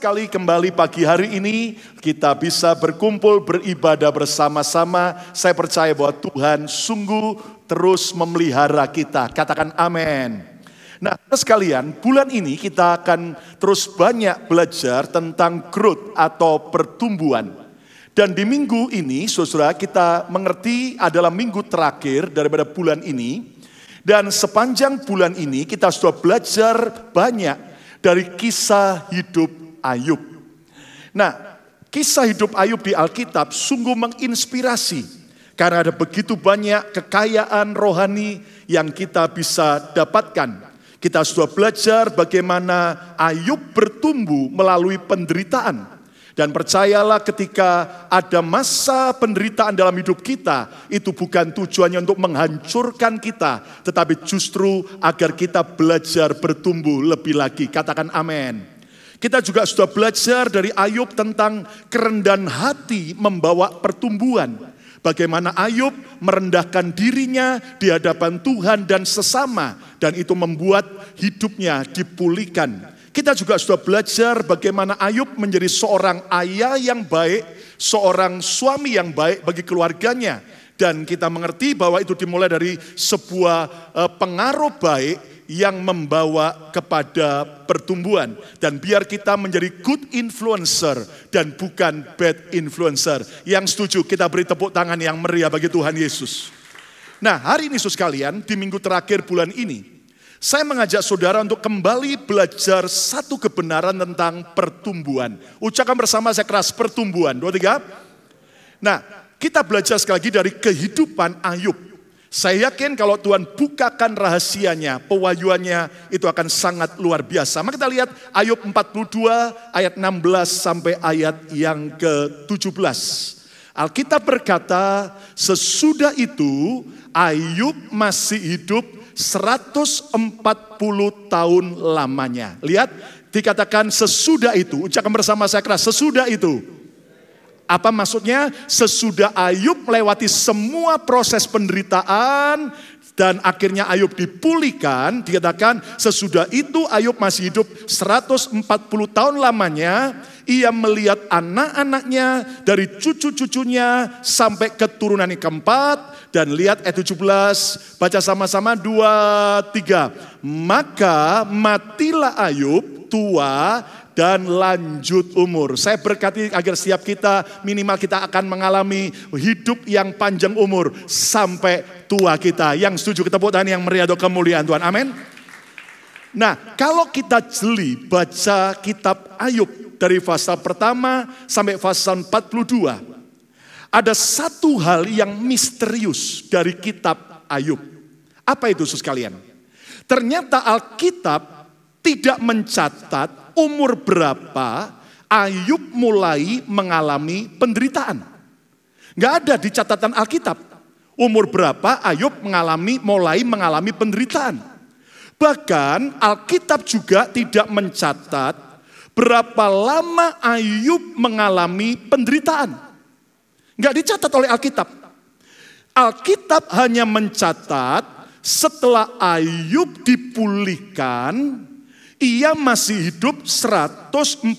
sekali kembali pagi hari ini kita bisa berkumpul beribadah bersama-sama. Saya percaya bahwa Tuhan sungguh terus memelihara kita. Katakan amin. Nah, sekalian, bulan ini kita akan terus banyak belajar tentang growth atau pertumbuhan. Dan di minggu ini, saudara, kita mengerti adalah minggu terakhir daripada bulan ini. Dan sepanjang bulan ini kita sudah belajar banyak dari kisah hidup Ayub. Nah, kisah hidup Ayub di Alkitab sungguh menginspirasi. Karena ada begitu banyak kekayaan rohani yang kita bisa dapatkan. Kita sudah belajar bagaimana Ayub bertumbuh melalui penderitaan. Dan percayalah ketika ada masa penderitaan dalam hidup kita, itu bukan tujuannya untuk menghancurkan kita, tetapi justru agar kita belajar bertumbuh lebih lagi. Katakan amin. Kita juga sudah belajar dari Ayub tentang kerendahan hati membawa pertumbuhan. Bagaimana Ayub merendahkan dirinya di hadapan Tuhan dan sesama, dan itu membuat hidupnya dipulihkan. Kita juga sudah belajar bagaimana Ayub menjadi seorang ayah yang baik, seorang suami yang baik bagi keluarganya. Dan kita mengerti bahwa itu dimulai dari sebuah pengaruh baik yang membawa kepada pertumbuhan. Dan biar kita menjadi good influencer dan bukan bad influencer. Yang setuju kita beri tepuk tangan yang meriah bagi Tuhan Yesus. Nah, hari ini saudara sekalian, di minggu terakhir bulan ini, saya mengajak saudara untuk kembali belajar satu kebenaran tentang pertumbuhan. Ucapkan bersama saya keras, pertumbuhan. 2, 3. Nah, kita belajar sekali lagi dari kehidupan Ayub. Saya yakin kalau Tuhan bukakan rahasianya, pewahyuannya itu akan sangat luar biasa. Maka kita lihat Ayub 42 ayat 16 sampai ayat yang ke-17. Alkitab berkata, sesudah itu Ayub masih hidup 140 tahun lamanya. Lihat, dikatakan sesudah itu. Ucapkan bersama saya keras, sesudah itu. Apa maksudnya? Sesudah Ayub melewati semua proses penderitaan dan akhirnya Ayub dipulihkan, dikatakan sesudah itu Ayub masih hidup 140 tahun lamanya. Ia melihat anak-anaknya dari cucu-cucunya sampai keturunan yang keempat. Dan lihat ayat 17, baca sama-sama 2, 3. Maka matilah Ayub tua dan lanjut umur. Saya berkati agar setiap kita minimal kita akan mengalami hidup yang panjang umur sampai tua kita. Yang setuju kita tepuk tangan yang meriah untuk kemuliaan Tuhan. Amin. Nah, kalau kita jeli baca kitab Ayub dari pasal pertama sampai pasal 42. Ada satu hal yang misterius dari kitab Ayub. Apa itu saudara sekalian? Ternyata Alkitab tidak mencatat umur berapa Ayub mulai mengalami penderitaan. Nggak ada di catatan Alkitab. Umur berapa Ayub mulai mengalami penderitaan. Bahkan Alkitab juga tidak mencatat berapa lama Ayub mengalami penderitaan. Nggak dicatat oleh Alkitab. Alkitab hanya mencatat setelah Ayub dipulihkan, ia masih hidup 140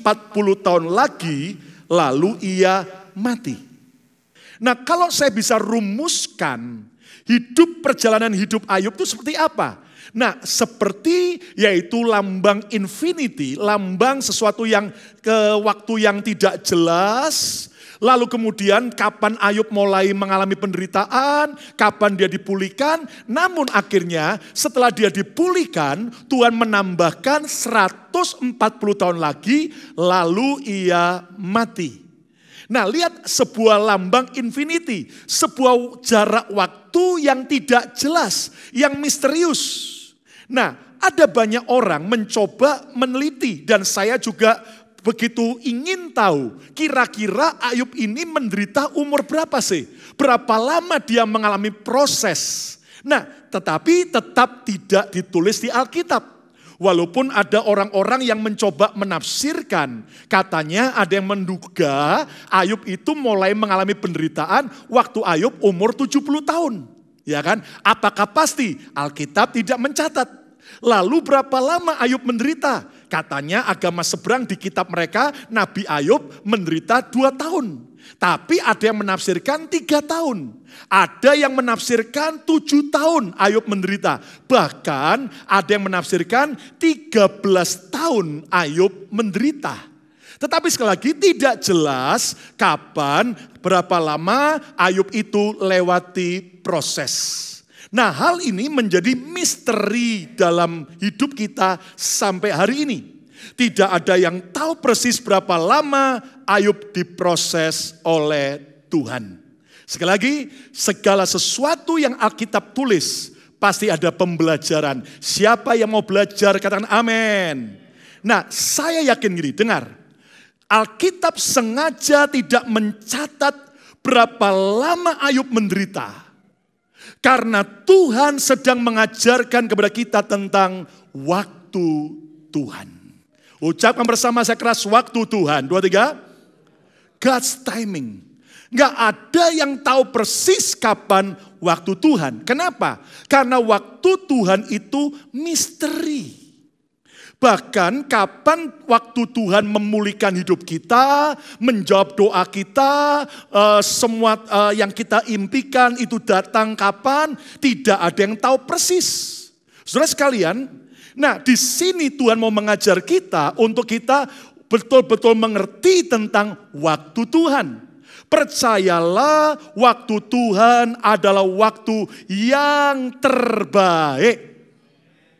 tahun lagi, lalu ia mati. Nah, kalau saya bisa rumuskan perjalanan hidup Ayub itu seperti apa? Nah, seperti yaitu lambang infinity, lambang sesuatu yang ke waktu yang tidak jelas. Lalu kemudian kapan Ayub mulai mengalami penderitaan, kapan dia dipulihkan. Namun akhirnya setelah dia dipulihkan, Tuhan menambahkan 140 tahun lagi, lalu ia mati. Nah, lihat sebuah lambang infinity, sebuah jarak waktu yang tidak jelas, yang misterius. Nah, ada banyak orang mencoba meneliti dan saya juga begitu ingin tahu kira-kira Ayub ini menderita umur berapa sih? Berapa lama dia mengalami proses? Nah, tetapi tetap tidak ditulis di Alkitab. Walaupun ada orang-orang yang mencoba menafsirkan. Katanya ada yang menduga Ayub itu mulai mengalami penderitaan waktu Ayub umur 70 tahun. Ya kan? Apakah pasti? Alkitab tidak mencatat. Lalu berapa lama Ayub menderita? Katanya agama seberang di kitab mereka, Nabi Ayub menderita 2 tahun. Tapi ada yang menafsirkan 3 tahun. Ada yang menafsirkan 7 tahun Ayub menderita. Bahkan ada yang menafsirkan 13 tahun Ayub menderita. Tetapi sekali lagi tidak jelas kapan, berapa lama Ayub itu lewati proses. Nah, hal ini menjadi misteri dalam hidup kita sampai hari ini. Tidak ada yang tahu persis berapa lama Ayub diproses oleh Tuhan. Sekali lagi, segala sesuatu yang Alkitab tulis pasti ada pembelajaran. Siapa yang mau belajar katakan amin. Nah, saya yakin gini, dengar. Alkitab sengaja tidak mencatat berapa lama Ayub menderita. Karena Tuhan sedang mengajarkan kepada kita tentang waktu Tuhan. Ucapkan bersama saya keras, waktu Tuhan. 2, 3. God's timing. Nggak ada yang tahu persis kapan waktu Tuhan. Kenapa? Karena waktu Tuhan itu misteri. Bahkan kapan waktu Tuhan memulihkan hidup kita, menjawab doa kita, semua yang kita impikan itu datang kapan, tidak ada yang tahu persis. Saudara sekalian, nah di sini Tuhan mau mengajar kita untuk kita betul-betul mengerti tentang waktu Tuhan. Percayalah waktu Tuhan adalah waktu yang terbaik.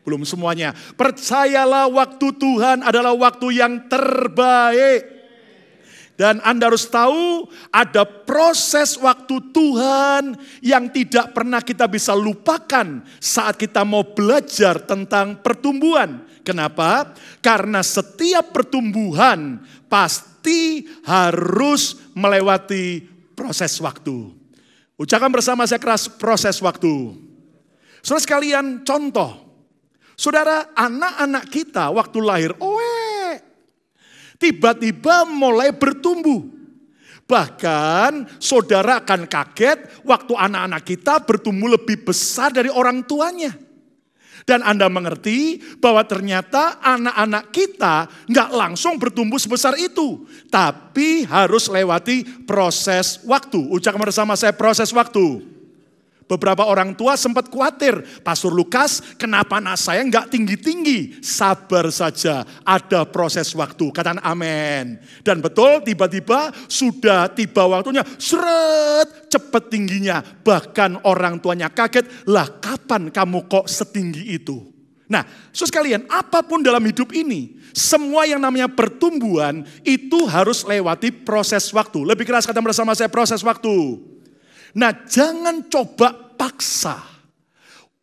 Belum semuanya. Percayalah waktu Tuhan adalah waktu yang terbaik. Dan Anda harus tahu ada proses waktu Tuhan yang tidak pernah kita bisa lupakan saat kita mau belajar tentang pertumbuhan. Kenapa? Karena setiap pertumbuhan pasti harus melewati proses waktu. Ucapkan bersama saya keras, proses waktu. Saudara sekalian, contoh. Saudara, anak-anak kita waktu lahir, tiba-tiba mulai bertumbuh. Bahkan saudara akan kaget waktu anak-anak kita bertumbuh lebih besar dari orang tuanya. Dan Anda mengerti bahwa ternyata anak-anak kita nggak langsung bertumbuh sebesar itu. Tapi harus lewati proses waktu. Ucapkan bersama saya, proses waktu. Beberapa orang tua sempat khawatir, Pastor Lukas, kenapa anak saya nggak tinggi-tinggi? Sabar saja, ada proses waktu. Katakan amin. Dan betul, tiba-tiba sudah tiba waktunya, seret, cepat tingginya. Bahkan orang tuanya kaget, lah kapan kamu kok setinggi itu? Nah, saudara sekalian, apapun dalam hidup ini, semua yang namanya pertumbuhan itu harus lewati proses waktu. Lebih keras kata bersama saya, proses waktu. Nah, jangan coba paksa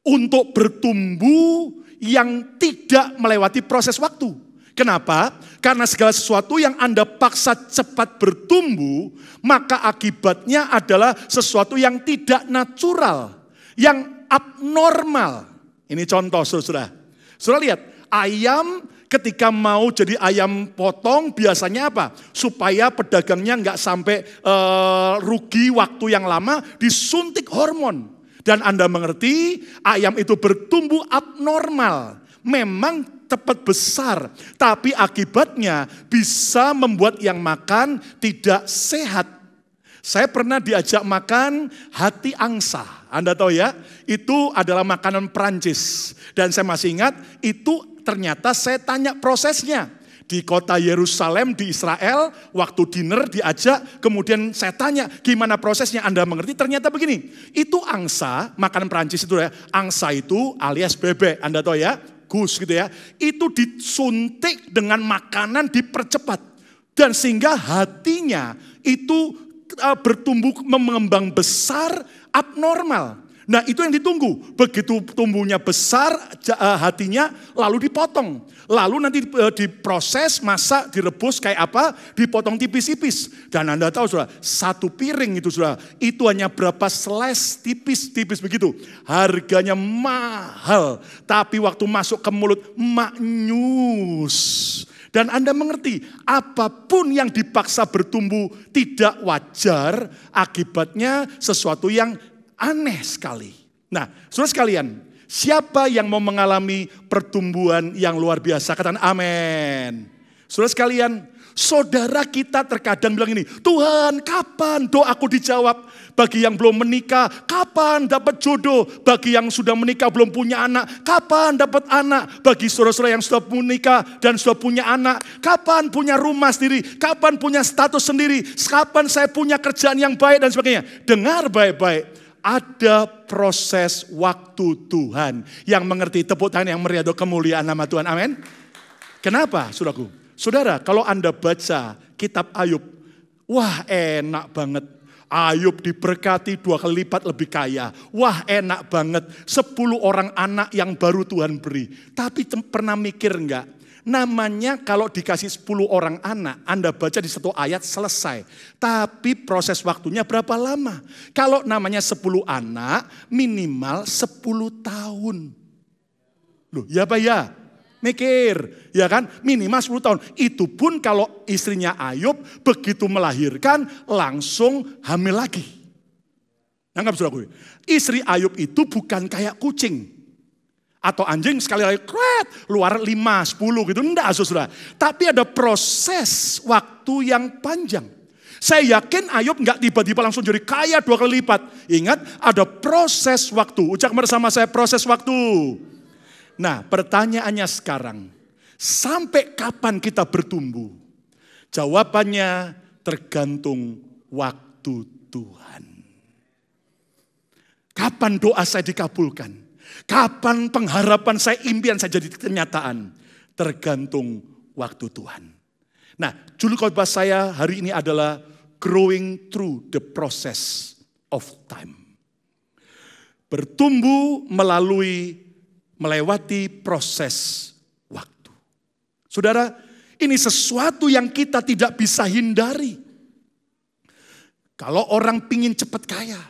untuk bertumbuh yang tidak melewati proses waktu. Kenapa? Karena segala sesuatu yang Anda paksa cepat bertumbuh, maka akibatnya adalah sesuatu yang tidak natural, yang abnormal. Ini contoh, saudara. Saudara lihat, ayam ketika mau jadi ayam potong biasanya apa? Supaya pedagangnya nggak sampai rugi waktu yang lama, disuntik hormon. Dan Anda mengerti ayam itu bertumbuh abnormal. Memang cepat besar, tapi akibatnya bisa membuat yang makan tidak sehat. Saya pernah diajak makan hati angsa. Anda tahu ya, itu adalah makanan Perancis. Dan saya masih ingat, itu ternyata saya tanya prosesnya. Di kota Yerusalem di Israel, waktu dinner diajak, kemudian saya tanya gimana prosesnya. Anda mengerti? Ternyata begini, itu angsa, makanan Perancis itu ya, angsa itu alias bebek, Anda tahu ya, gus gitu ya, itu disuntik dengan makanan dipercepat. Dan sehingga hatinya itu bertumbuh mengembang besar abnormal. Nah itu yang ditunggu, begitu tumbuhnya besar hatinya lalu dipotong. Lalu nanti diproses, masak, direbus kayak apa, dipotong tipis-tipis. Dan Anda tahu saudara, satu piring itu saudara, itu hanya berapa slice tipis-tipis begitu. Harganya mahal, tapi waktu masuk ke mulut maknyus. Dan Anda mengerti, apapun yang dipaksa bertumbuh tidak wajar, akibatnya sesuatu yang aneh sekali. Nah, saudara sekalian, Siapa yang mau mengalami pertumbuhan yang luar biasa? Katakan amin. Saudara sekalian, saudara kita terkadang bilang ini, Tuhan kapan doaku dijawab? Bagi yang belum menikah, kapan dapat jodoh? Bagi yang sudah menikah belum punya anak, kapan dapat anak? Bagi saudara-saudara yang sudah menikah dan sudah punya anak, kapan punya rumah sendiri? Kapan punya status sendiri? Kapan saya punya kerjaan yang baik dan sebagainya? Dengar baik-baik, ada proses waktu Tuhan. Yang mengerti, tepuk tangan yang meriah untuk kemuliaan nama Tuhan, amin. Kenapa, saudaraku? Saudara, kalau Anda baca kitab Ayub, wah enak banget. Ayub diberkati 2 kali lipat lebih kaya. Wah enak banget. 10 orang anak yang baru Tuhan beri. Tapi pernah mikir enggak? Namanya kalau dikasih 10 orang anak, Anda baca di satu ayat selesai. Tapi proses waktunya berapa lama? Kalau namanya 10 anak, minimal 10 tahun. Loh, ya Pak ya? Mikir, ya kan? Minimal 10 tahun. Itu pun kalau istrinya Ayub begitu melahirkan langsung hamil lagi. Nangkap saudaraku? Istri Ayub itu bukan kayak kucing. Atau anjing sekali lagi kret, luar 5, 10 gitu. Enggak saudara. Tapi ada proses waktu yang panjang. Saya yakin Ayub enggak tiba-tiba langsung jadi kaya 2 kali lipat. Ingat ada proses waktu. Ucap bersama saya proses waktu. Nah, pertanyaannya sekarang, sampai kapan kita bertumbuh? Jawabannya tergantung waktu Tuhan. Kapan doa saya dikabulkan? Kapan pengharapan saya, impian saya jadi kenyataan? Tergantung waktu Tuhan. Nah, judul khotbah saya hari ini adalah Growing Through the Process of Time. Bertumbuh melewati proses waktu. Saudara, ini sesuatu yang kita tidak bisa hindari. Kalau orang pingin cepat kaya,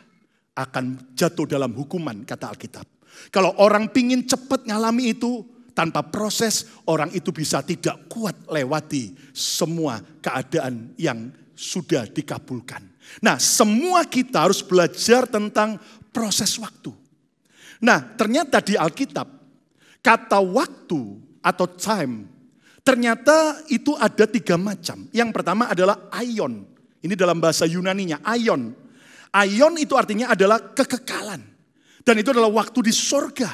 akan jatuh dalam hukuman, kata Alkitab. Kalau orang pingin cepat ngalami itu, tanpa proses, orang itu bisa tidak kuat lewati semua keadaan yang sudah dikabulkan. Nah, semua kita harus belajar tentang proses waktu. Nah, ternyata di Alkitab, kata waktu atau time, ternyata itu ada 3 macam. Yang pertama adalah aion. Ini dalam bahasa Yunaninya, aion. Aion itu artinya adalah kekekalan. Dan itu adalah waktu di sorga.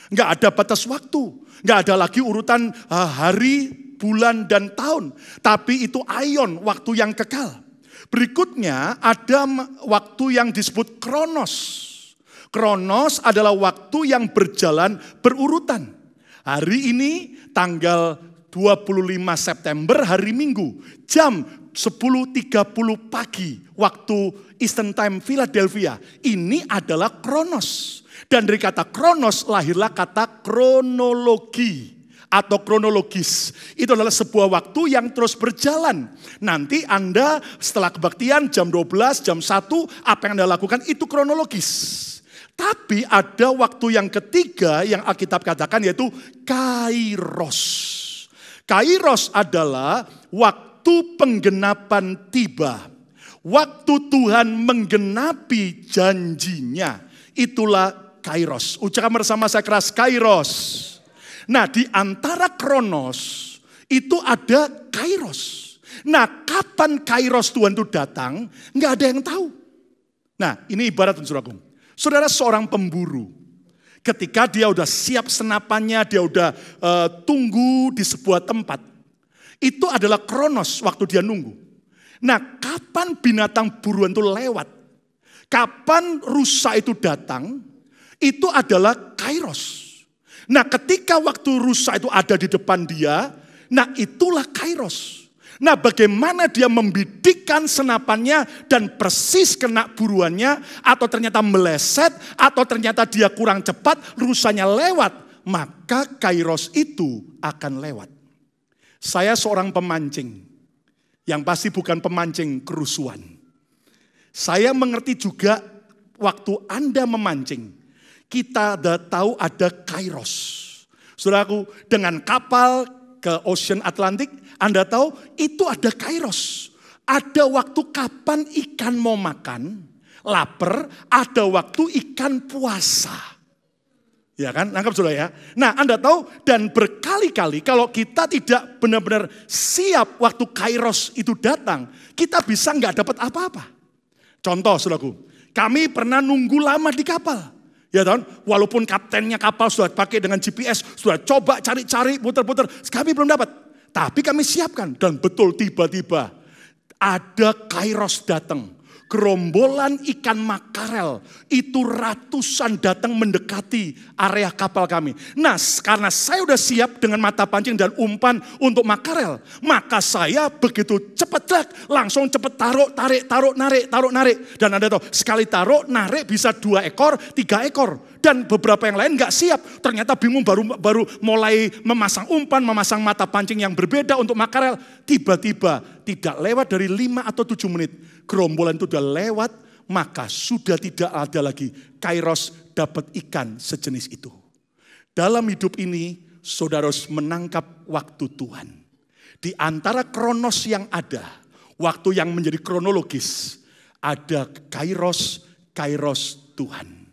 Enggak ada batas waktu. Enggak ada lagi urutan hari, bulan, dan tahun. Tapi itu aion, waktu yang kekal. Berikutnya ada waktu yang disebut kronos. Kronos adalah waktu yang berjalan berurutan. Hari ini tanggal 25 September hari Minggu. Jam 10.30 pagi waktu Eastern Time Philadelphia. Ini adalah kronos. Dan dari kata kronos lahirlah kata kronologi. Atau kronologis. Itu adalah sebuah waktu yang terus berjalan. Nanti Anda setelah kebaktian jam 12, jam 1, apa yang Anda lakukan itu kronologis. Tapi ada waktu yang ketiga yang Alkitab katakan yaitu kairos. Kairos adalah waktu penggenapan tiba. Waktu Tuhan menggenapi janjinya. Itulah kairos. Ucapkan bersama saya keras kairos. Nah, di antara kronos itu ada kairos. Nah, kapan kairos Tuhan itu datang? Enggak ada yang tahu. Nah, ini ibarat saudaraku. Saudara seorang pemburu, ketika dia udah siap senapannya, dia udah tunggu di sebuah tempat. Itu adalah kronos waktu dia nunggu. Nah, kapan binatang buruan itu lewat? Kapan rusa itu datang? Itu adalah kairos. Nah, ketika waktu rusa itu ada di depan dia, nah itulah kairos. Nah, bagaimana dia membidikkan senapannya dan persis kena buruannya, atau ternyata meleset, atau ternyata dia kurang cepat, rusanya lewat, maka kairos itu akan lewat. Saya seorang pemancing, yang pasti bukan pemancing kerusuhan. Saya mengerti juga waktu Anda memancing, kita tahu ada kairos. Saudaraku, dengan kapal ke Ocean Atlantic, Anda tahu itu ada kairos. Ada waktu kapan ikan mau makan, lapar, ada waktu ikan puasa. Ya kan, nangkap saudara ya. Nah Anda tahu, dan berkali-kali kalau kita tidak benar-benar siap waktu Kairos itu datang, kita bisa nggak dapat apa-apa. Contoh saudaraku, kami pernah nunggu lama di kapal. Ya kan, walaupun kaptennya kapal sudah pakai dengan GPS, sudah coba cari-cari, putar-putar, kami belum dapat. Tapi kami siapkan, dan betul tiba-tiba ada Kairos datang. Gerombolan ikan makarel itu ratusan datang mendekati area kapal kami. Nah, karena saya udah siap dengan mata pancing dan umpan untuk makarel, maka saya begitu cepat langsung cepat taruh, narik. Dan Anda tahu, sekali taruh, narik bisa 2 ekor, 3 ekor. Dan beberapa yang lain nggak siap. Ternyata bingung baru mulai memasang umpan, memasang mata pancing yang berbeda untuk makarel. Tiba-tiba tidak lewat dari 5 atau 7 menit. Gerombolan itu sudah lewat, maka sudah tidak ada lagi Kairos dapat ikan sejenis itu. Dalam hidup ini, saudara harus menangkap waktu Tuhan. Di antara kronos yang ada, waktu yang menjadi kronologis, ada Kairos Tuhan.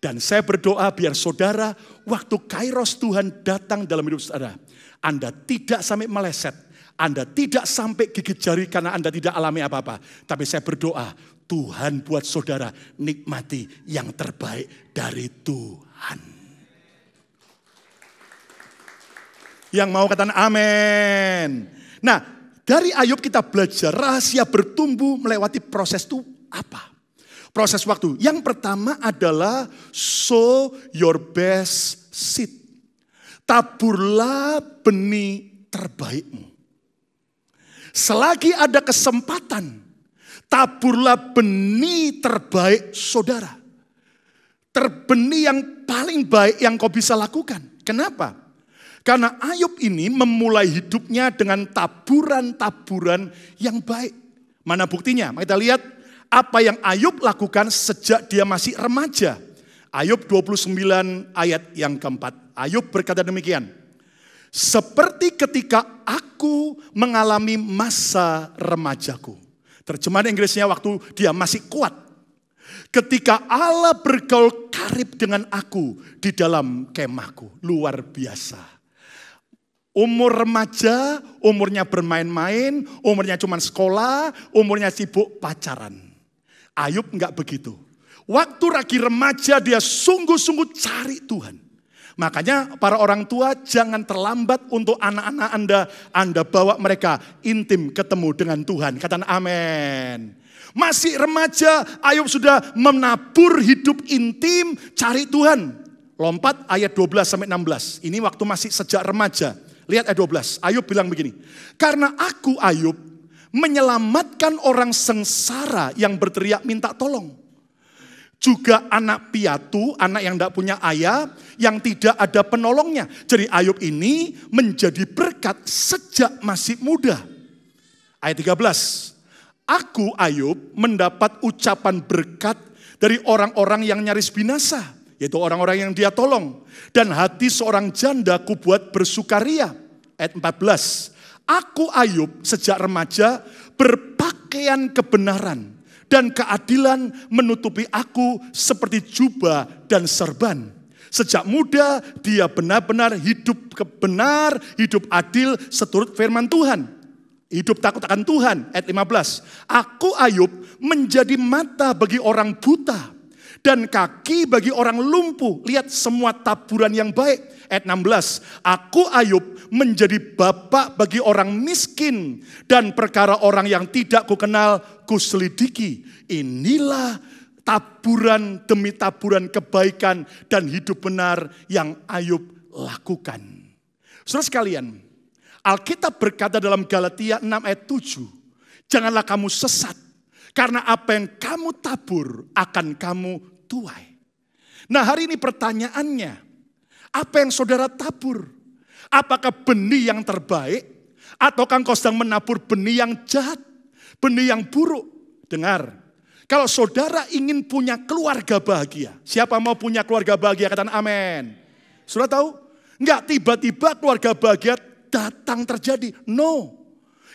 Dan saya berdoa biar saudara, waktu Kairos Tuhan datang dalam hidup saudara, Anda tidak sampai meleset. Anda tidak sampai gigit jari karena Anda tidak alami apa-apa. Tapi saya berdoa, Tuhan buat saudara nikmati yang terbaik dari Tuhan. Yang mau katakan amin. Nah, dari Ayub kita belajar rahasia bertumbuh melewati proses itu apa? Proses waktu. Yang pertama adalah sow your best seed. Taburlah benih terbaikmu. Selagi ada kesempatan, taburlah benih terbaik saudara. Terbenih yang paling baik yang kau bisa lakukan. Kenapa? Karena Ayub ini memulai hidupnya dengan taburan-taburan yang baik. Mana buktinya? Kita lihat apa yang Ayub lakukan sejak dia masih remaja. Ayub 29 ayat yang keempat. Ayub berkata demikian. Seperti ketika aku mengalami masa remajaku. Terjemahan Inggrisnya waktu dia masih kuat. Ketika Allah bergaul karib dengan aku di dalam kemahku. Luar biasa. Umur remaja, umurnya bermain-main, umurnya cuma sekolah, umurnya sibuk pacaran. Ayub enggak begitu. Waktu lagi remaja dia sungguh-sungguh cari Tuhan. Makanya para orang tua jangan terlambat untuk anak-anak Anda bawa mereka intim ketemu dengan Tuhan. Katakan amin. Masih remaja, Ayub sudah menabur hidup intim cari Tuhan. Lompat ayat 12-16. Ini waktu masih sejak remaja. Lihat ayat 12. Ayub bilang begini. Karena aku Ayub menyelamatkan orang sengsara yang berteriak minta tolong. Juga anak piatu, anak yang tidak punya ayah, yang tidak ada penolongnya. Jadi Ayub ini menjadi berkat sejak masih muda. Ayat 13. Aku Ayub mendapat ucapan berkat dari orang-orang yang nyaris binasa. Yaitu orang-orang yang dia tolong. Dan hati seorang janda ku buat bersukaria. Ayat 14. Aku Ayub sejak remaja berpakaian kebenaran. Dan keadilan menutupi aku seperti jubah dan serban. Sejak muda dia benar-benar hidup benar, hidup adil seturut firman Tuhan. Hidup takut akan Tuhan. Ayat 15. Aku Ayub menjadi mata bagi orang buta. Dan kaki bagi orang lumpuh. Lihat semua taburan yang baik. Ayat 16. Aku Ayub menjadi bapak bagi orang miskin. Dan perkara orang yang tidak kukenal kuselidiki. Inilah taburan demi taburan kebaikan dan hidup benar yang Ayub lakukan. Saudara sekalian, Alkitab berkata dalam Galatia 6 ayat 7. Janganlah kamu sesat. Karena apa yang kamu tabur akan kamu tuai. Nah hari ini pertanyaannya, apa yang saudara tabur? Apakah benih yang terbaik? Ataukah engkau sedang menabur benih yang jahat? Benih yang buruk? Dengar, kalau saudara ingin punya keluarga bahagia, siapa mau punya keluarga bahagia? Katakan amin. Saudara tahu? Enggak tiba-tiba keluarga bahagia datang terjadi. No.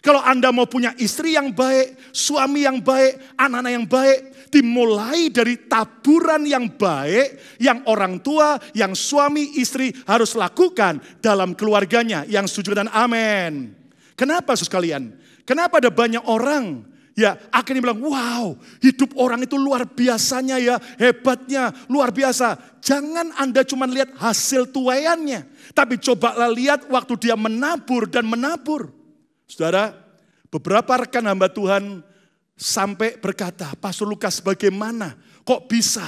Kalau Anda mau punya istri yang baik, suami yang baik, anak-anak yang baik, dimulai dari taburan yang baik, yang orang tua, yang suami, istri harus lakukan dalam keluarganya. Yang setuju dan amin. Kenapa saudara sekalian? Kenapa ada banyak orang ya akhirnya bilang, wow, hidup orang itu luar biasanya ya, hebatnya, luar biasa. Jangan Anda cuma lihat hasil tuaiannya, tapi cobalah lihat waktu dia menabur dan menabur. Saudara, beberapa rekan hamba Tuhan sampai berkata, Pastor Lukas bagaimana kok bisa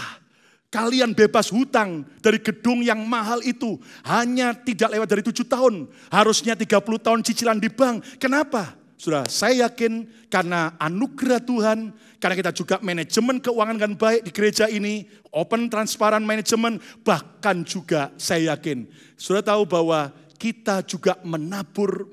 kalian bebas hutang dari gedung yang mahal itu hanya tidak lewat dari 7 tahun. Harusnya 30 tahun cicilan di bank. Kenapa? Saudara, saya yakin karena anugerah Tuhan, karena kita juga manajemen keuangan kan baik di gereja ini, open transparan manajemen, bahkan juga saya yakin. Saudara tahu bahwa kita juga menabur.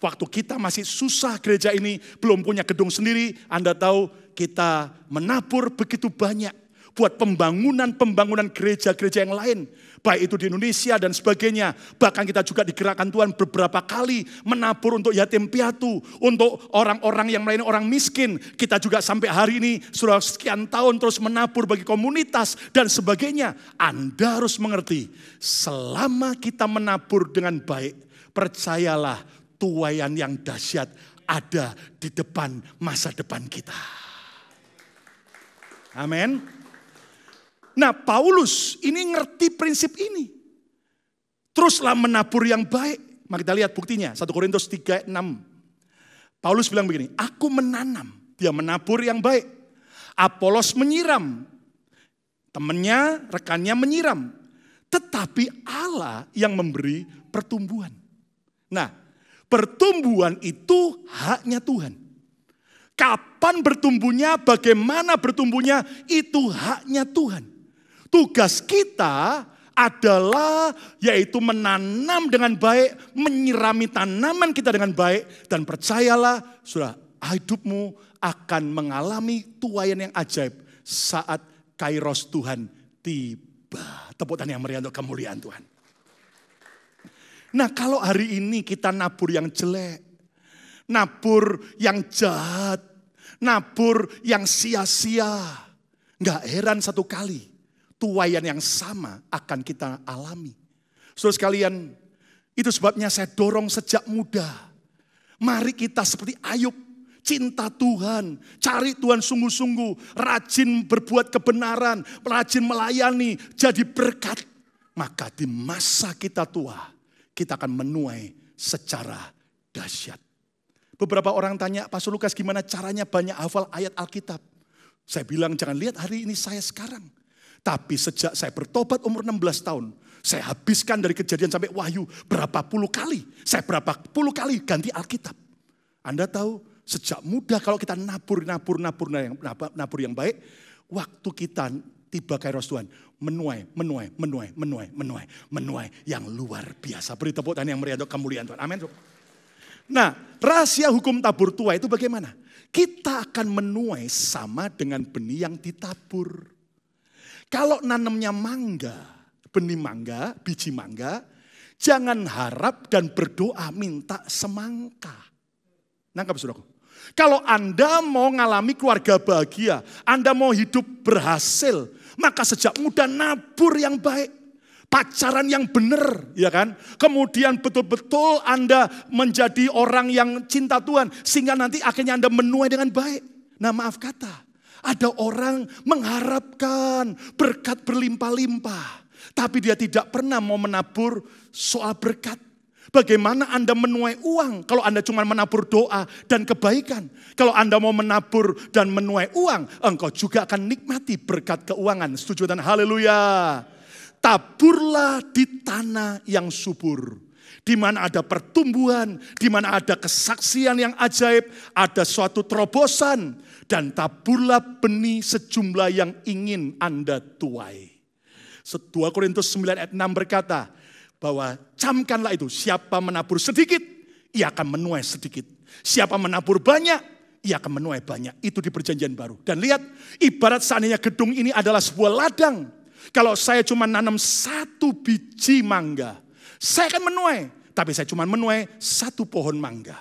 Waktu kita masih susah gereja ini, belum punya gedung sendiri, Anda tahu kita menabur begitu banyak buat pembangunan gereja-gereja yang lain. Baik itu di Indonesia dan sebagainya. Bahkan kita juga digerakkan Tuhan beberapa kali menabur untuk yatim piatu, untuk orang-orang yang melayani orang miskin. Kita juga sampai hari ini sudah sekian tahun terus menabur bagi komunitas dan sebagainya. Anda harus mengerti, selama kita menabur dengan baik, percayalah tuaian yang dahsyat ada di depan masa depan kita. Amin. Nah, Paulus ini ngerti prinsip ini. Teruslah menabur yang baik. Mari kita lihat buktinya. 1 Korintus 3:6. Paulus bilang begini, aku menanam, dia menabur yang baik. Apolos menyiram, temannya, rekannya menyiram. Tetapi Allah yang memberi pertumbuhan. Nah, pertumbuhan itu haknya Tuhan. Kapan bertumbuhnya, bagaimana bertumbuhnya, itu haknya Tuhan. Tugas kita adalah yaitu menanam dengan baik, menyirami tanaman kita dengan baik. Dan percayalah, saudara, hidupmu akan mengalami tuaian yang ajaib saat kairos Tuhan tiba. Tepuk tangan yang meriah untuk kemuliaan Tuhan. Nah, kalau hari ini kita nabur yang jelek, nabur yang jahat, nabur yang sia-sia, nggak heran satu kali tuaian yang sama akan kita alami. Saudara sekalian, itu sebabnya saya dorong sejak muda. Mari kita seperti Ayub, cinta Tuhan, cari Tuhan sungguh-sungguh, rajin berbuat kebenaran, rajin melayani, jadi berkat. Maka di masa kita tua, kita akan menuai secara dahsyat. Beberapa orang tanya, Pastor Lukas gimana caranya banyak hafal ayat Alkitab? Saya bilang jangan lihat hari ini saya sekarang. Tapi sejak saya bertobat umur 16 tahun, saya habiskan dari Kejadian sampai Wahyu berapa puluh kali. Saya berapa puluh kali ganti Alkitab. Anda tahu sejak muda kalau kita nabur yang baik, waktu kita tiba kairos Tuhan, menuai yang luar biasa. Beri tepuk tangan yang meriah untuk kemuliaan Tuhan. Amin. Nah, rahasia hukum tabur tuai itu bagaimana? Kita akan menuai sama dengan benih yang ditabur. Kalau nanamnya mangga, benih mangga, biji mangga, jangan harap dan berdoa minta semangka. Nangkap saudaraku? Kalau Anda mau ngalami keluarga bahagia, Anda mau hidup berhasil, maka sejak muda nabur yang baik. Pacaran yang benar, ya kan? Kemudian betul-betul Anda menjadi orang yang cinta Tuhan, sehingga nanti akhirnya Anda menuai dengan baik. Nah, maaf kata, ada orang mengharapkan berkat berlimpah-limpah, tapi dia tidak pernah mau menabur soal berkat. Bagaimana Anda menuai uang kalau Anda cuma menabur doa dan kebaikan? Kalau Anda mau menabur dan menuai uang, engkau juga akan nikmati berkat keuangan. Setuju dan haleluya. Taburlah di tanah yang subur, di mana ada pertumbuhan, di mana ada kesaksian yang ajaib, ada suatu terobosan, dan taburlah benih sejumlah yang ingin Anda tuai. 2 Korintus 9 ayat 6 berkata bahwa camkanlah itu, siapa menabur sedikit, ia akan menuai sedikit. Siapa menabur banyak, ia akan menuai banyak. Itu di perjanjian baru. Dan lihat, ibarat seandainya gedung ini adalah sebuah ladang. Kalau saya cuma nanam 1 biji mangga, saya akan menuai. tapi saya cuma menuai 1 pohon mangga.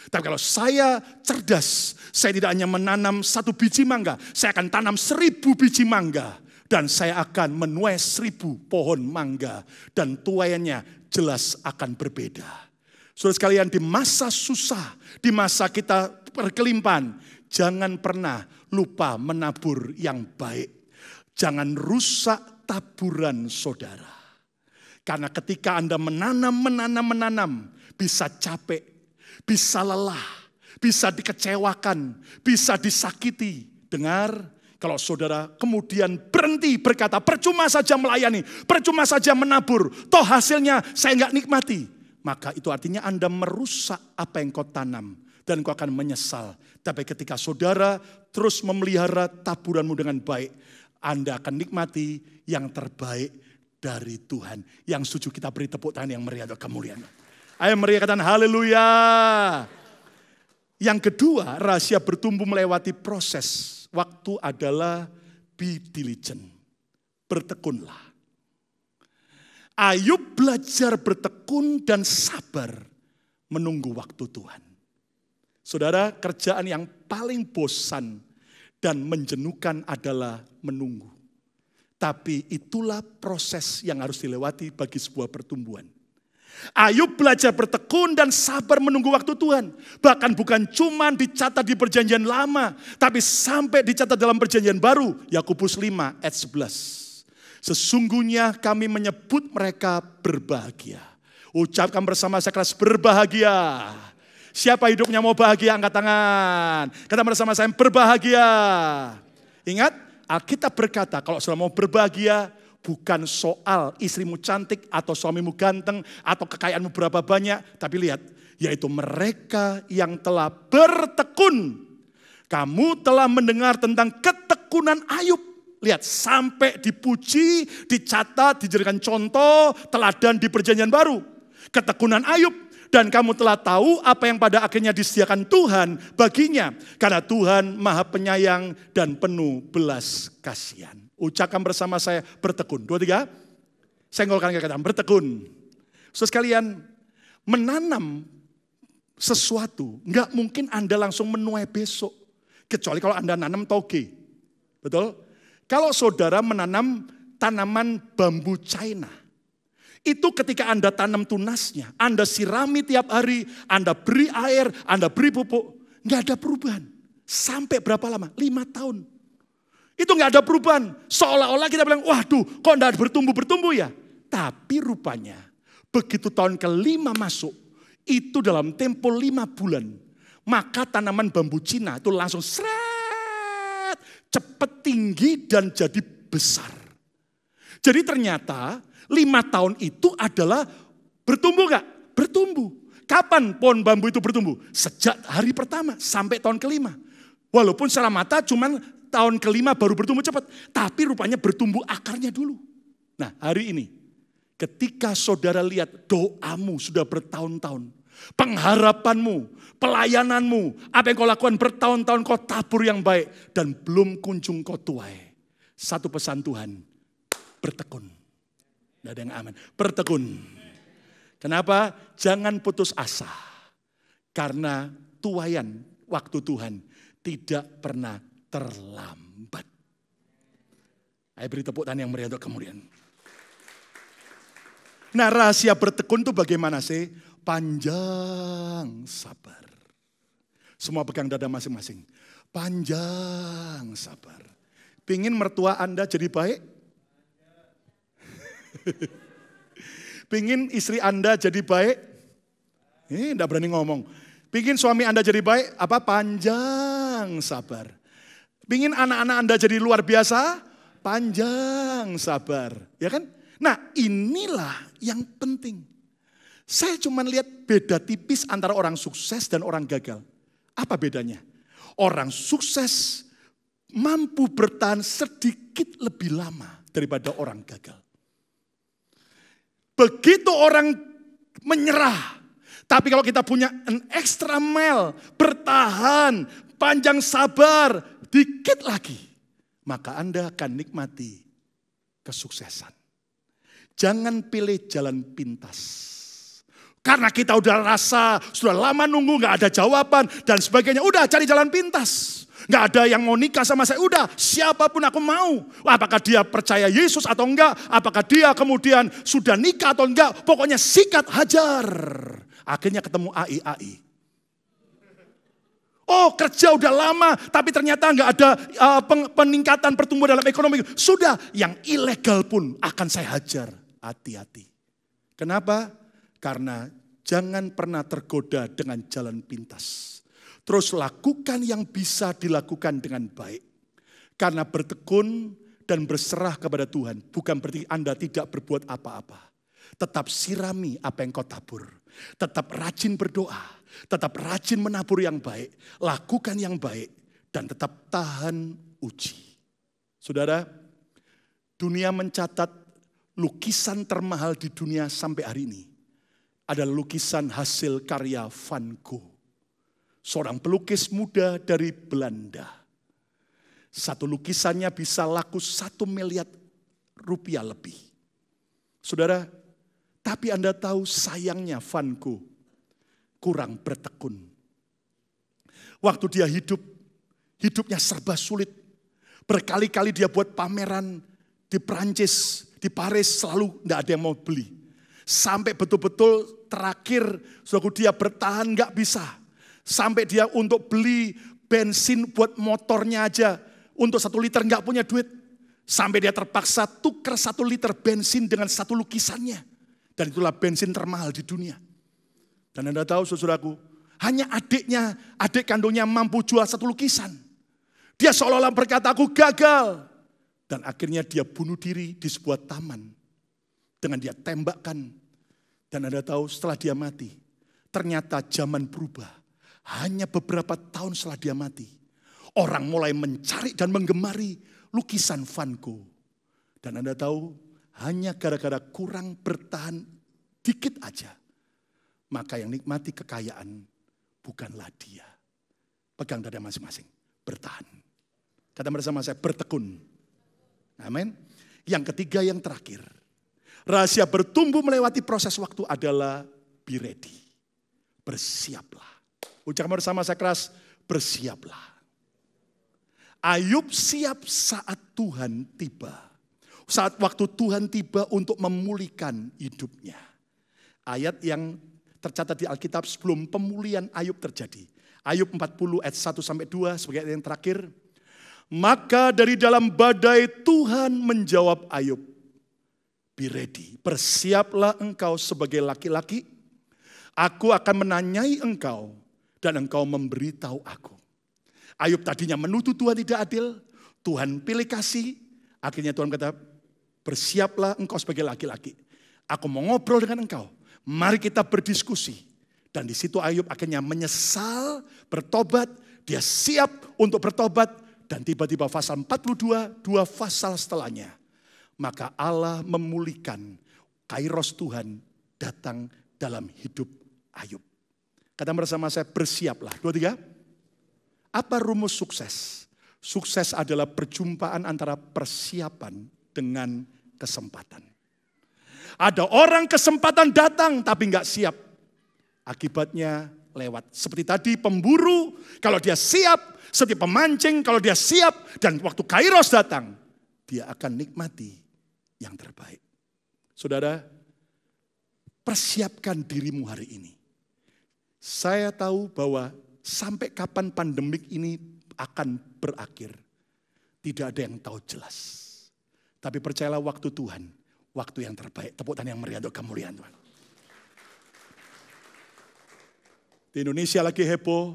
Tapi kalau saya cerdas, saya tidak hanya menanam 1 biji mangga, saya akan tanam 1000 biji mangga. Dan saya akan menuai 1000 pohon mangga. Dan tuaiannya jelas akan berbeda. Saudara sekalian, di masa susah, di masa kita berkelimpahan, jangan pernah lupa menabur yang baik. Jangan rusak taburan saudara. Karena ketika Anda menanam, bisa capek, bisa lelah, bisa dikecewakan, bisa disakiti. Dengar, kalau saudara kemudian berhenti berkata, percuma saja melayani, percuma saja menabur, toh hasilnya saya nggak nikmati. Maka itu artinya Anda merusak apa yang kau tanam. Dan kau akan menyesal. Tapi ketika saudara terus memelihara taburanmu dengan baik, Anda akan nikmati yang terbaik dari Tuhan. Yang setuju kita beri tepuk tangan yang meriah untuk kemuliaan. Ayo meriah katakan haleluya. Yang kedua, rahasia bertumbuh melewati proses. Waktu adalah be diligent. Bertekunlah. Ayub belajar bertekun dan sabar menunggu waktu Tuhan. Saudara, kerjaan yang paling bosan dan menjenuhkan adalah menunggu. Tapi itulah proses yang harus dilewati bagi sebuah pertumbuhan. Ayub belajar bertekun dan sabar menunggu waktu Tuhan. Bahkan bukan cuma dicatat di perjanjian lama, tapi sampai dicatat dalam perjanjian baru. Yakobus 5 ayat 11. Sesungguhnya kami menyebut mereka berbahagia. Ucapkan bersama saya keras, berbahagia. Siapa hidupnya mau bahagia, angkat tangan. Kata bersama saya, berbahagia. Ingat, Alkitab berkata kalau saudara mau berbahagia, bukan soal istrimu cantik atau suamimu ganteng atau kekayaanmu berapa banyak. Tapi lihat, yaitu mereka yang telah bertekun. Kamu telah mendengar tentang ketekunan Ayub. Lihat, sampai dipuji, dicatat, dijadikan contoh, teladan di perjanjian baru. Ketekunan Ayub. Dan kamu telah tahu apa yang pada akhirnya disediakan Tuhan baginya. Karena Tuhan Maha Penyayang dan penuh belas kasihan. Ucapkan bersama saya, bertekun. 2, 3. Senggolkan kata bertekun. Saudara sekalian, menanam sesuatu nggak mungkin Anda langsung menuai besok. Kecuali kalau Anda nanam toge. Betul? Kalau saudara menanam tanaman bambu China, itu ketika Anda tanam tunasnya, Anda sirami tiap hari, Anda beri air, Anda beri pupuk, nggak ada perubahan. Sampai berapa lama? 5 tahun. Itu nggak ada perubahan. Seolah-olah kita bilang, waduh kok nggak bertumbuh-bertumbuh ya. Tapi rupanya begitu tahun ke-5 masuk, itu dalam tempo 5 bulan. Maka tanaman bambu Cina itu langsung seret, cepat tinggi dan jadi besar. Jadi ternyata 5 tahun itu adalah bertumbuh nggak? Bertumbuh. Kapan pohon bambu itu bertumbuh? Sejak hari pertama sampai tahun ke-5. Walaupun secara mata cuman tahun ke-5 baru bertumbuh cepat. Tapi rupanya bertumbuh akarnya dulu. Nah hari ini ketika saudara lihat doamu sudah bertahun-tahun. Pengharapanmu, pelayananmu, apa yang kau lakukan bertahun-tahun kau tabur yang baik. Dan belum kunjung kau tuai. Satu pesan Tuhan, bertekun. Tidak ada yang aman. Bertekun. Kenapa? Jangan putus asa. Karena tuaian waktu Tuhan tidak pernah terlambat. Ayo beri tepuk tangan yang meriah untuk kemudian. Nah rahasia bertekun itu bagaimana sih? Panjang sabar. Semua pegang dada masing-masing. Panjang sabar. Pingin mertua Anda jadi baik? Pingin istri Anda jadi baik? Enggak berani ngomong. Pingin suami Anda jadi baik? Apa? Panjang sabar. Pingin anak-anak Anda jadi luar biasa? Panjang sabar. Ya kan? Nah inilah yang penting. Saya cuma lihat beda tipis antara orang sukses dan orang gagal. Apa bedanya? Orang sukses mampu bertahan sedikit lebih lama daripada orang gagal. Begitu orang menyerah. Tapi kalau kita punya an extra mile, bertahan, panjang sabar, dikit lagi. Maka Anda akan nikmati kesuksesan. Jangan pilih jalan pintas. Karena kita udah rasa, sudah lama nunggu, gak ada jawaban dan sebagainya. Udah cari jalan pintas. Gak ada yang mau nikah sama saya, udah siapapun aku mau. Apakah dia percaya Yesus atau enggak, apakah dia kemudian sudah nikah atau enggak. Pokoknya sikat hajar. Akhirnya ketemu AI. Oh, kerja udah lama tapi ternyata enggak ada peningkatan pertumbuhan dalam ekonomi. Sudah, yang ilegal pun akan saya hajar. Hati-hati. Kenapa? Karena jangan pernah tergoda dengan jalan pintas. Terus lakukan yang bisa dilakukan dengan baik. Karena bertekun dan berserah kepada Tuhan bukan berarti Anda tidak berbuat apa-apa. Tetap sirami apa yang kau tabur. Tetap rajin berdoa. Tetap rajin menabur yang baik. Lakukan yang baik. Dan tetap tahan uji. Saudara, dunia mencatat lukisan termahal di dunia sampai hari ini adalah lukisan hasil karya Van Gogh. Seorang pelukis muda dari Belanda. Satu lukisannya bisa laku 1 miliar rupiah lebih. Saudara, tapi Anda tahu sayangnya Van Gogh kurang bertekun. Waktu dia hidupnya serba sulit. Berkali-kali dia buat pameran di Prancis, di Paris, selalu tidak ada yang mau beli. Sampai betul-betul terakhir, suatu dia bertahan gak bisa. Sampai dia untuk beli bensin buat motornya aja. Untuk 1 liter gak punya duit. Sampai dia terpaksa tukar 1 liter bensin dengan 1 lukisannya. Dan itulah bensin termahal di dunia. Dan Anda tahu saudaraku, hanya adik kandungnya mampu jual 1 lukisan. Dia seolah-olah berkata, aku gagal. Dan akhirnya dia bunuh diri di sebuah taman. Dengan dia tembakkan. Dan Anda tahu setelah dia mati, ternyata zaman berubah. Hanya beberapa tahun setelah dia mati, orang mulai mencari dan menggemari lukisan Van Gogh. Dan Anda tahu, hanya gara-gara kurang bertahan dikit aja, maka yang nikmati kekayaan bukanlah dia. Pegang dada masing-masing, bertahan. Kata bersama saya, bertekun. Amin. Yang ketiga, yang terakhir. Rahasia bertumbuh melewati proses waktu adalah be ready. Bersiaplah. Ucapkan bersama saya keras, bersiaplah. Ayub siap saat Tuhan tiba. Saat waktu Tuhan tiba untuk memulihkan hidupnya. Ayat yang tercatat di Alkitab sebelum pemulihan Ayub terjadi. Ayub 40 ayat 1-2 sebagai ayat yang terakhir. Maka dari dalam badai Tuhan menjawab Ayub. Be ready, bersiaplah engkau sebagai laki-laki. Aku akan menanyai engkau. Dan engkau memberitahu aku. Ayub tadinya menuduh Tuhan tidak adil. Tuhan pilih kasih. Akhirnya Tuhan kata, bersiaplah engkau sebagai laki-laki. Aku mau ngobrol dengan engkau. Mari kita berdiskusi. Dan di situ Ayub akhirnya menyesal, bertobat. Dia siap untuk bertobat. Dan tiba-tiba pasal 42, 2 pasal setelahnya. Maka Allah memulihkan kairos Tuhan datang dalam hidup Ayub. Kata bersama saya, bersiaplah. 2, 3. Apa rumus sukses? Sukses adalah perjumpaan antara persiapan dengan kesempatan. Ada orang kesempatan datang tapi nggak siap. Akibatnya lewat. Seperti tadi pemburu, kalau dia siap. Seperti pemancing, kalau dia siap. Dan waktu kairos datang, dia akan nikmati yang terbaik. Saudara, persiapkan dirimu hari ini. Saya tahu bahwa sampai kapan pandemik ini akan berakhir. Tidak ada yang tahu jelas. Tapi percayalah waktu Tuhan, waktu yang terbaik. Tepuk tangan yang meriah untuk kemuliaan Tuhan. Di Indonesia lagi heboh,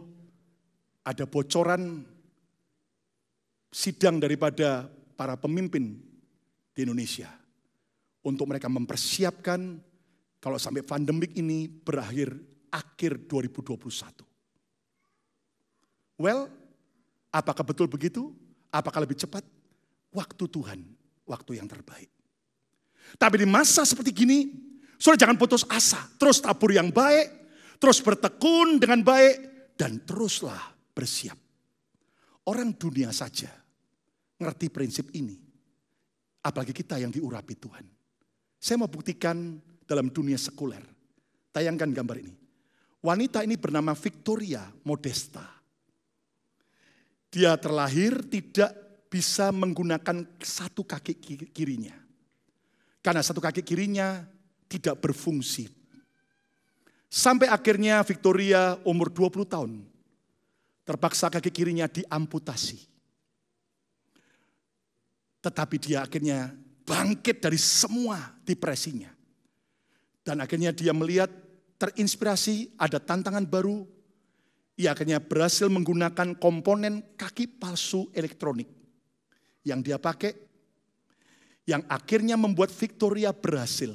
ada bocoran sidang daripada para pemimpin di Indonesia. Untuk mereka mempersiapkan kalau sampai pandemik ini berakhir akhir 2021. Well, apakah betul begitu? Apakah lebih cepat? Waktu Tuhan, waktu yang terbaik. Tapi di masa seperti gini, saudara jangan putus asa. Terus tabur yang baik, terus bertekun dengan baik, dan teruslah bersiap. Orang dunia saja ngerti prinsip ini. Apalagi kita yang diurapi Tuhan. Saya mau buktikan dalam dunia sekuler. Tayangkan gambar ini. Wanita ini bernama Victoria Modesta. Dia terlahir tidak bisa menggunakan satu kaki kirinya. Karena satu kaki kirinya tidak berfungsi. Sampai akhirnya Victoria umur 20 tahun. Terpaksa kaki kirinya diamputasi. Tetapi dia akhirnya bangkit dari semua depresinya. Dan akhirnya dia melihat terinspirasi ada tantangan baru. Ia akhirnya berhasil menggunakan komponen kaki palsu elektronik yang dia pakai, yang akhirnya membuat Victoria berhasil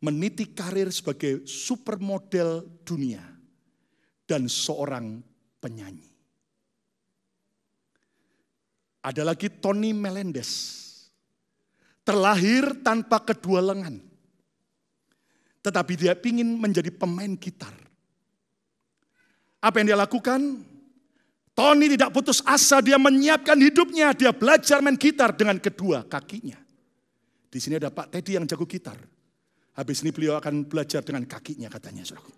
meniti karir sebagai supermodel dunia dan seorang penyanyi. Ada lagi Tony Melendez, terlahir tanpa kedua lengan, tetapi dia ingin menjadi pemain gitar. Apa yang dia lakukan? Tony tidak putus asa, dia menyiapkan hidupnya, dia belajar main gitar dengan kedua kakinya. Di sini ada Pak Teddy yang jago gitar. Habis ini beliau akan belajar dengan kakinya katanya, saudaraku.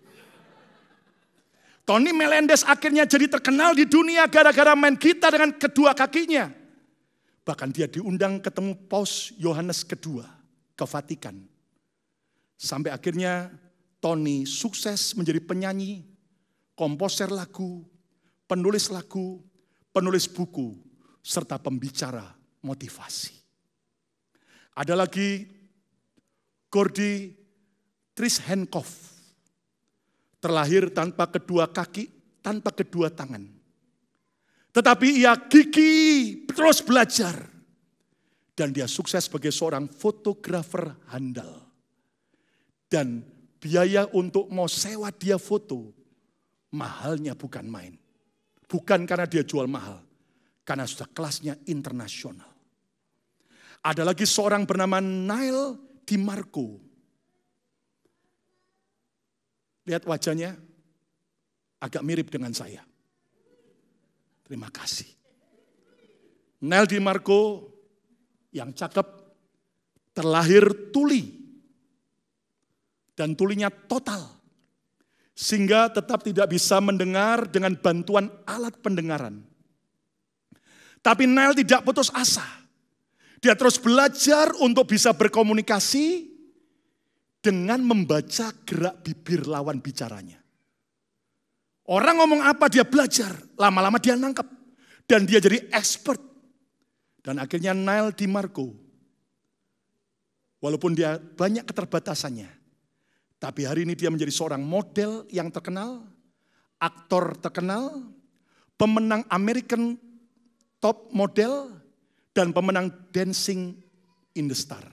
Tony Melendez akhirnya jadi terkenal di dunia gara-gara main gitar dengan kedua kakinya. Bahkan dia diundang ketemu Paus Yohanes II ke Vatikan. Sampai akhirnya Tony sukses menjadi penyanyi, komposer lagu, penulis lagu, penulis buku, serta pembicara motivasi. Ada lagi Gordy Trishenkov, terlahir tanpa kedua kaki, tanpa kedua tangan. Tetapi ia gigih terus belajar. Dan dia sukses sebagai seorang fotografer handal. Dan biaya untuk mau sewa dia foto, mahalnya bukan main. Bukan karena dia jual mahal, karena sudah kelasnya internasional. Ada lagi seorang bernama Neil DiMarco. Lihat wajahnya, agak mirip dengan saya. Terima kasih. Neil DiMarco yang cakep, terlahir tuli. Dan tulinya total. Sehingga tetap tidak bisa mendengar dengan bantuan alat pendengaran. Tapi Neil tidak putus asa. Dia terus belajar untuk bisa berkomunikasi dengan membaca gerak bibir lawan bicaranya. Orang ngomong apa dia belajar, lama-lama dia nangkep. Dan dia jadi expert. Dan akhirnya Neil DiMarco, walaupun dia banyak keterbatasannya, tapi hari ini dia menjadi seorang model yang terkenal, aktor terkenal, pemenang American Top Model, dan pemenang Dancing in the Star.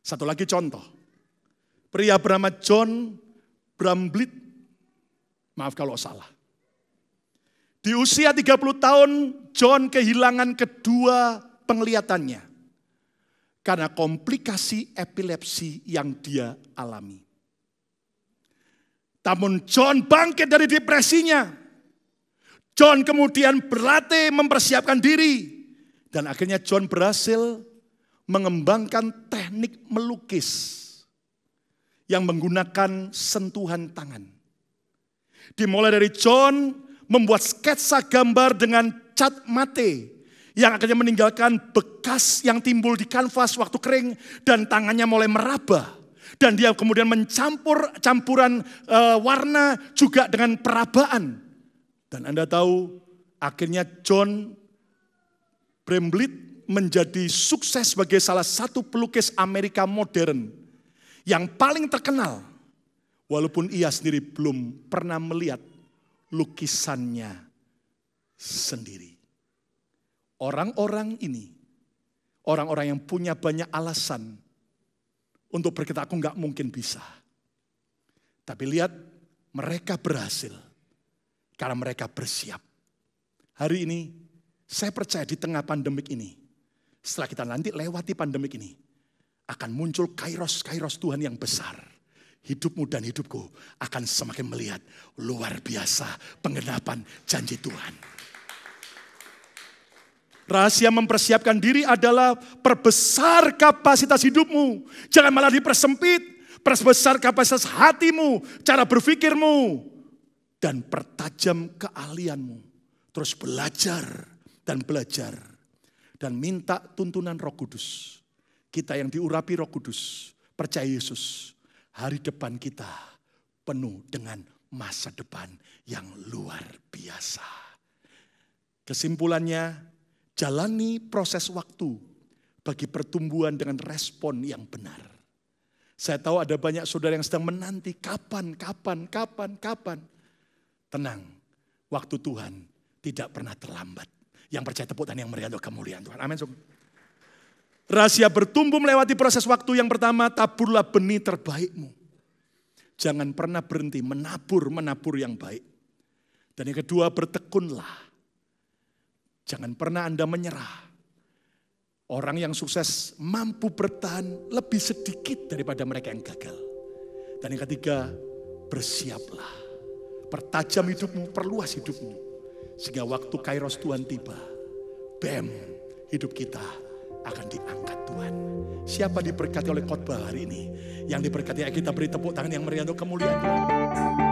Satu lagi contoh, pria bernama John Bramblett, maaf kalau salah. Di usia 30 tahun, John kehilangan kedua penglihatannya. Karena komplikasi epilepsi yang dia alami. Namun John bangkit dari depresinya. John kemudian berlatih mempersiapkan diri. Dan akhirnya John berhasil mengembangkan teknik melukis yang menggunakan sentuhan tangan. Dimulai dari John membuat sketsa gambar dengan cat mate yang akhirnya meninggalkan bekas yang timbul di kanvas waktu kering dan tangannya mulai meraba. Dan dia kemudian campuran warna juga dengan perabaan. Dan Anda tahu akhirnya John Bramblett menjadi sukses sebagai salah satu pelukis Amerika modern yang paling terkenal. Walaupun ia sendiri belum pernah melihat lukisannya sendiri. Orang-orang ini, orang-orang yang punya banyak alasan untuk berkata aku nggak mungkin bisa. Tapi lihat mereka berhasil karena mereka bersiap. Hari ini saya percaya di tengah pandemik ini, setelah kita nanti lewati pandemik ini, akan muncul kairos Tuhan yang besar. Hidupmu dan hidupku akan semakin melihat luar biasa penggenapan janji Tuhan. Rahasia mempersiapkan diri adalah perbesar kapasitas hidupmu. Jangan malah dipersempit. Perbesar kapasitas hatimu, cara berpikirmu, dan pertajam keahlianmu. Terus belajar dan belajar. Dan minta tuntunan Roh Kudus. Kita yang diurapi Roh Kudus, percaya Yesus, hari depan kita penuh dengan masa depan yang luar biasa. Kesimpulannya, jalani proses waktu bagi pertumbuhan dengan respon yang benar. Saya tahu ada banyak saudara yang sedang menanti kapan. Tenang, waktu Tuhan tidak pernah terlambat. Yang percaya tepuk tangan yang meriah untuk kemuliaan Tuhan. Amin. Rahasia bertumbuh melewati proses waktu yang pertama, taburlah benih terbaikmu. Jangan pernah berhenti menabur yang baik. Dan yang kedua, bertekunlah. Jangan pernah Anda menyerah. Orang yang sukses mampu bertahan lebih sedikit daripada mereka yang gagal. Dan yang ketiga, bersiaplah. Pertajam hidupmu, perluas hidupmu. Sehingga waktu kairos Tuhan tiba, bam, hidup kita akan diangkat Tuhan. Siapa diberkati oleh khotbah hari ini? Yang diberkati, kita beri tepuk tangan yang meriah untuk kemuliaan Tuhan.